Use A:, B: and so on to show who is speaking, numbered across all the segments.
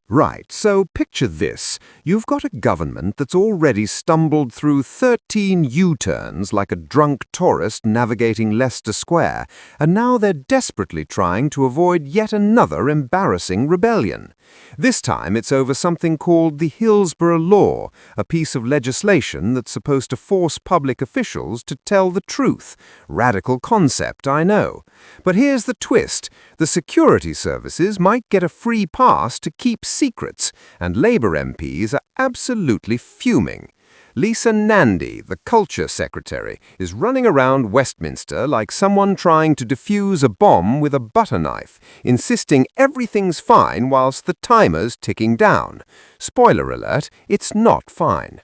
A: Right, so picture this. You've got a government that's already stumbled through 13 U-turns like a drunk tourist navigating Leicester Square, and now they're desperately trying to avoid yet another embarrassing rebellion. This time it's over something called the Hillsborough Law, a piece of legislation that's supposed to force public officials to tell the truth. Radical concept, I know. But here's the twist. The security services might get a free pass to keep secrets, and Labour MPs are absolutely fuming. Nandy, the Culture Secretary, is running around Westminster like someone trying to defuse a bomb with a butter knife, insisting everything's fine whilst the timer's ticking down. Spoiler alert, it's not fine.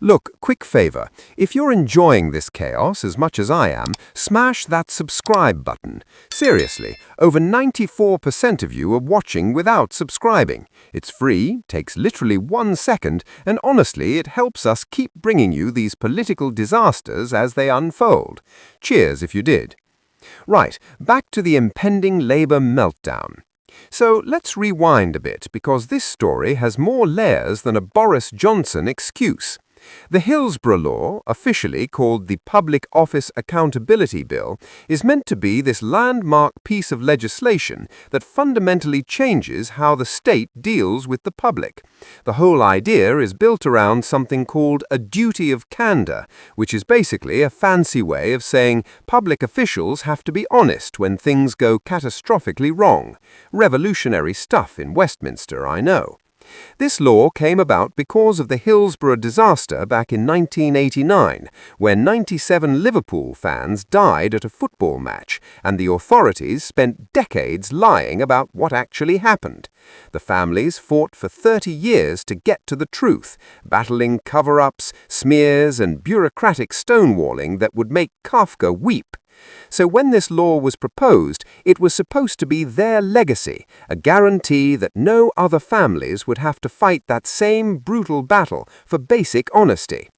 A: Look, quick favor, if you're enjoying this chaos as much as I am, smash that subscribe button. Seriously, over 94% of you are watching without subscribing. It's free, takes literally 1 second, and honestly, it helps us keep bringing you these political disasters as they unfold. Cheers if you did. Right, back to the impending Labour meltdown. So let's rewind a bit, because this story has more layers than a Boris Johnson excuse. The Hillsborough Law, officially called the Public Office Accountability Bill, is meant to be this landmark piece of legislation that fundamentally changes how the state deals with the public. The whole idea is built around something called a duty of candour, which is basically a fancy way of saying public officials have to be honest when things go catastrophically wrong. Revolutionary stuff in Westminster, I know. This law came about because of the Hillsborough disaster back in 1989, when 97 Liverpool fans died at a football match, and the authorities spent decades lying about what actually happened. The families fought for 30 years to get to the truth, battling cover-ups, smears, and bureaucratic stonewalling that would make Kafka weep. So when this law was proposed, it was supposed to be their legacy, a guarantee that no other families would have to fight that same brutal battle for basic honesty.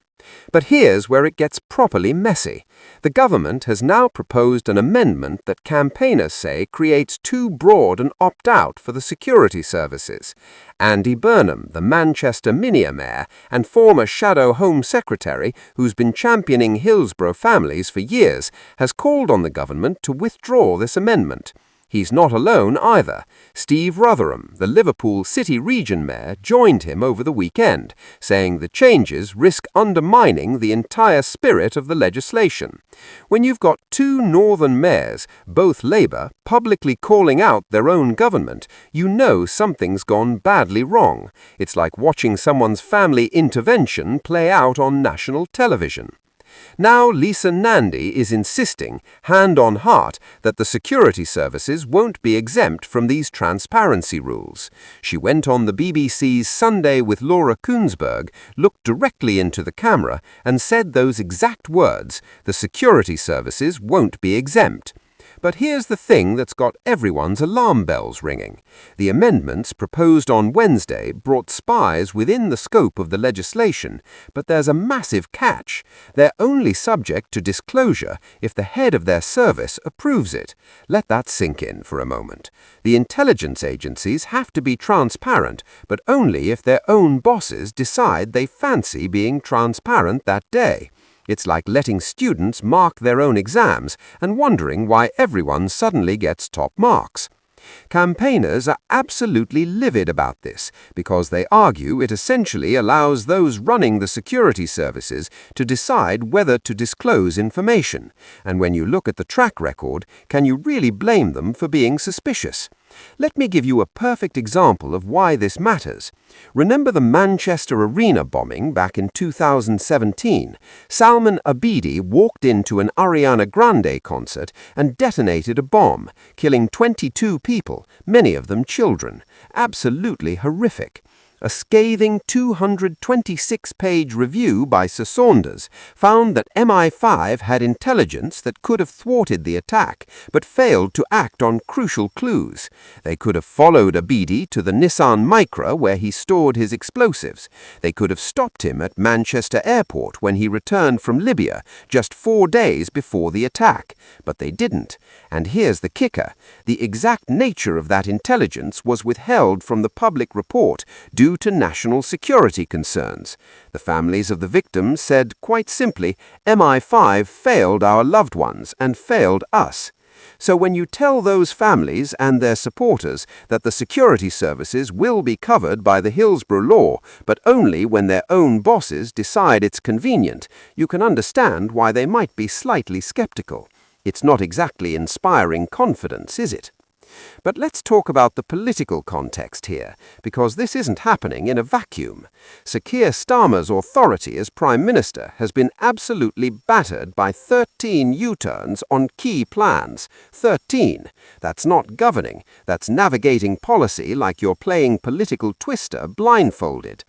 A: But here's where it gets properly messy. The government has now proposed an amendment that campaigners say creates too broad an opt-out for the security services. Andy Burnham, the Manchester mayor and former shadow Home Secretary who's been championing Hillsborough families for years, has called on the government to withdraw this amendment. He's not alone either. Steve Rotherham, the Liverpool City Region Mayor, joined him over the weekend, saying the changes risk undermining the entire spirit of the legislation. When you've got two northern mayors, both Labour, publicly calling out their own government, you know something's gone badly wrong. It's like watching someone's family intervention play out on national television. Now Nandy is insisting, hand on heart, that the security services won't be exempt from these transparency rules. She went on the BBC's Sunday with Laura Kuenssberg, looked directly into the camera, and said those exact words: the security services won't be exempt. But here's the thing that's got everyone's alarm bells ringing. The amendments proposed on Wednesday brought spies within the scope of the legislation, but there's a massive catch. They're only subject to disclosure if the head of their service approves it. Let that sink in for a moment. The intelligence agencies have to be transparent, but only if their own bosses decide they fancy being transparent that day. It's like letting students mark their own exams and wondering why everyone suddenly gets top marks. Campaigners are absolutely livid about this because they argue it essentially allows those running the security services to decide whether to disclose information. And when you look at the track record, can you really blame them for being suspicious? Let me give you a perfect example of why this matters. Remember the Manchester Arena bombing back in 2017? Salman Abedi walked into an Ariana Grande concert and detonated a bomb, killing 22 people, many of them children. Absolutely horrific. A scathing 226-page review by Sir Saunders found that MI5 had intelligence that could have thwarted the attack, but failed to act on crucial clues. They could have followed Abidi to the Nissan Micra where he stored his explosives. They could have stopped him at Manchester Airport when he returned from Libya just 4 days before the attack. But they didn't. And here's the kicker. The exact nature of that intelligence was withheld from the public report due to national security concerns. The families of the victims said, quite simply, MI5 failed our loved ones and failed us. So when you tell those families and their supporters that the security services will be covered by the Hillsborough Law, but only when their own bosses decide it's convenient, you can understand why they might be slightly skeptical. It's not exactly inspiring confidence, is it? But let's talk about the political context here, because this isn't happening in a vacuum. Sir Keir Starmer's authority as Prime Minister has been absolutely battered by 13 U-turns on key plans. 13. That's not governing, that's navigating policy like you're playing political twister blindfolded.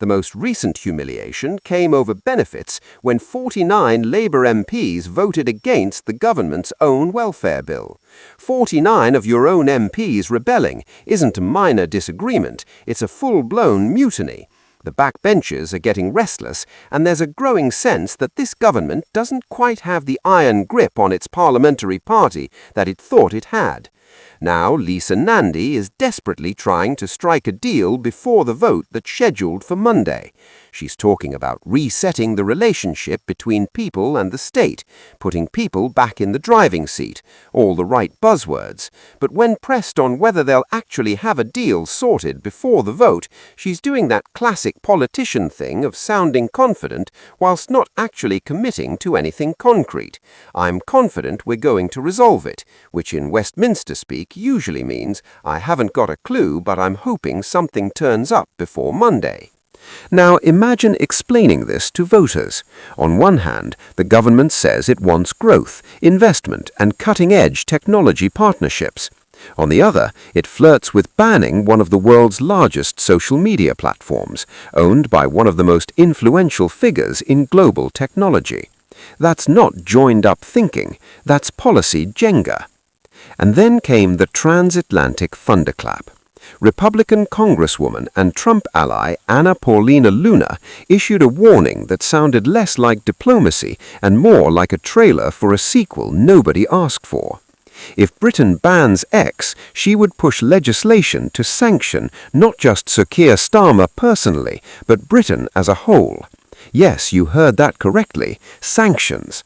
A: The most recent humiliation came over benefits when 49 Labour MPs voted against the government's own welfare bill. 49 of your own MPs rebelling isn't a minor disagreement, it's a full-blown mutiny. The backbenchers are getting restless, and there's a growing sense that this government doesn't quite have the iron grip on its parliamentary party that it thought it had. Now Nandy is desperately trying to strike a deal before the vote that's scheduled for Monday. She's talking about resetting the relationship between people and the state, putting people back in the driving seat, all the right buzzwords. But when pressed on whether they'll actually have a deal sorted before the vote, she's doing that classic politician thing of sounding confident whilst not actually committing to anything concrete. I'm confident we're going to resolve it, which in Westminster speak usually means I haven't got a clue, but I'm hoping something turns up before Monday. Now imagine explaining this to voters. On one hand, the government says it wants growth, investment and cutting-edge technology partnerships. On the other, it flirts with banning one of the world's largest social media platforms, owned by one of the most influential figures in global technology. That's not joined-up thinking, that's policy Jenga. And then came the transatlantic thunderclap. Republican Congresswoman and Trump ally Anna Paulina Luna issued a warning that sounded less like diplomacy and more like a trailer for a sequel nobody asked for. If Britain bans X, she would push legislation to sanction not just Sir Keir Starmer personally, but Britain as a whole. Yes, you heard that correctly, sanctions.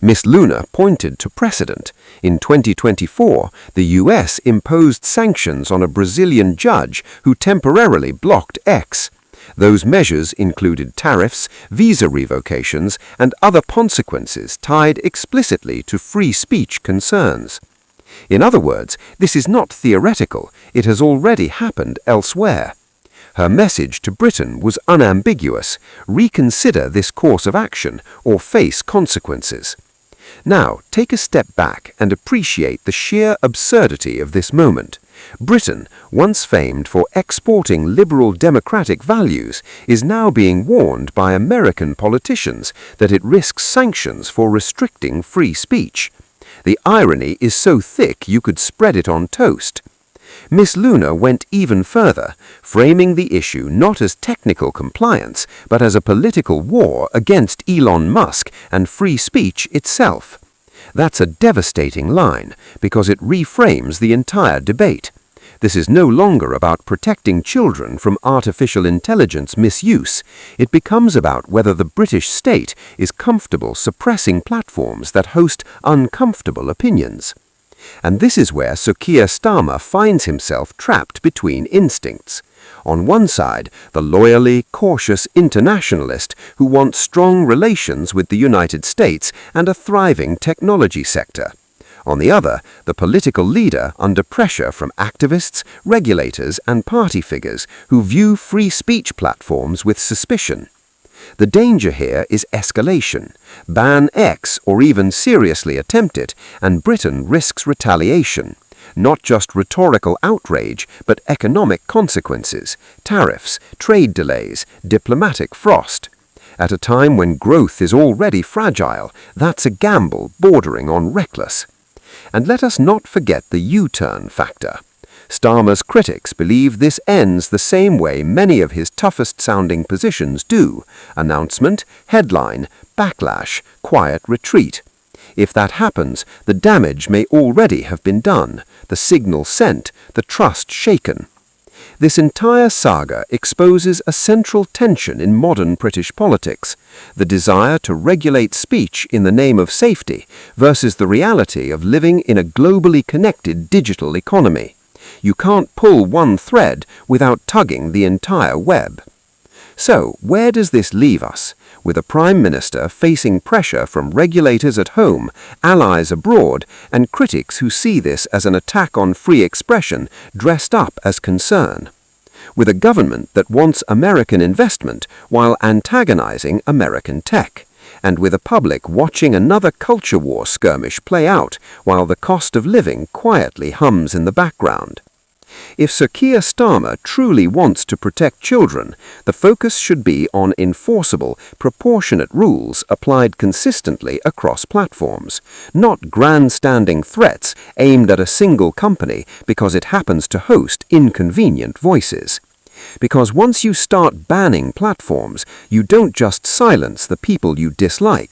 A: Miss Luna pointed to precedent. In 2024, the US imposed sanctions on a Brazilian judge who temporarily blocked X. Those measures included tariffs, visa revocations, and other consequences tied explicitly to free speech concerns. In other words, this is not theoretical, it has already happened elsewhere. Her message to Britain was unambiguous: reconsider this course of action or face consequences. Now, take a step back and appreciate the sheer absurdity of this moment. Britain, once famed for exporting liberal democratic values, is now being warned by American politicians that it risks sanctions for restricting free speech. The irony is so thick you could spread it on toast. Miss Luna went even further, framing the issue not as technical compliance, but as a political war against Elon Musk and free speech itself. That's a devastating line, because it reframes the entire debate. This is no longer about protecting children from artificial intelligence misuse. It becomes about whether the British state is comfortable suppressing platforms that host uncomfortable opinions. And this is where Sir Keir Starmer finds himself trapped between instincts. On one side, the loyally cautious internationalist who wants strong relations with the United States and a thriving technology sector. On the other, the political leader under pressure from activists, regulators and party figures who view free speech platforms with suspicion. The danger here is escalation. Ban X or even seriously attempt it, and Britain risks retaliation. Not just rhetorical outrage, but economic consequences, tariffs, trade delays, diplomatic frost. At a time when growth is already fragile, that's a gamble bordering on reckless. And let us not forget the U-turn factor. Starmer's critics believe this ends the same way many of his toughest-sounding positions do: announcement, headline, backlash, quiet retreat. If that happens, the damage may already have been done, the signal sent, the trust shaken. This entire saga exposes a central tension in modern British politics: the desire to regulate speech in the name of safety versus the reality of living in a globally connected digital economy. You can't pull one thread without tugging the entire web. So, where does this leave us? With a Prime Minister facing pressure from regulators at home, allies abroad, and critics who see this as an attack on free expression dressed up as concern. With a government that wants American investment while antagonizing American tech. And with a public watching another culture war skirmish play out while the cost of living quietly hums in the background. If Sir Keir Starmer truly wants to protect children, the focus should be on enforceable, proportionate rules applied consistently across platforms, not grandstanding threats aimed at a single company because it happens to host inconvenient voices. Because once you start banning platforms, you don't just silence the people you dislike,